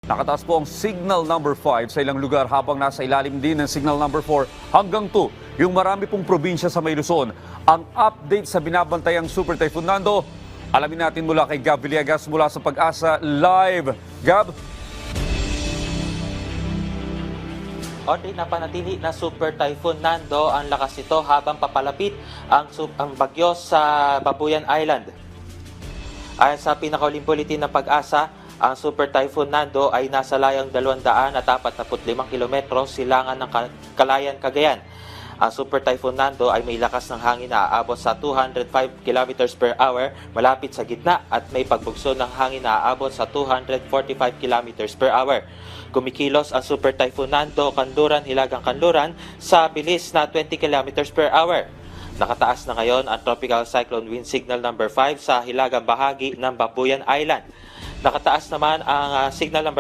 Nakataas po ang signal number 5 sa ilang lugar habang nasa ilalim din ng signal number 4 hanggang 2 yung marami pong probinsya sa may Luzon. Ang update sa binabantayang Super Typhoon Nando, alamin natin mula kay Gab Villegas mula sa Pag-asa Live. Gab? Audrey, napanatili na Super Typhoon Nando ang lakas nito habang papalapit ang bagyo sa Babuyan Island. Ayon sa pinakauling bulletin ng Pag-asa, ang Super Typhoon Nando ay nasa layang 245 kilometro silangan ng Kalayan, Cagayan. Ang Super Typhoon Nando ay may lakas ng hangin na aabot sa 205 km per hour malapit sa gitna at may pagbugso ng hangin na aabot sa 245 km per hour. Kumikilos ang Super Typhoon Nando, Hilagang-Kanluran sa bilis na 20 km per hour. Nakataas na ngayon ang Tropical Cyclone Wind Signal number 5 sa hilagang bahagi ng Babuyan Island. Nakataas naman ang signal number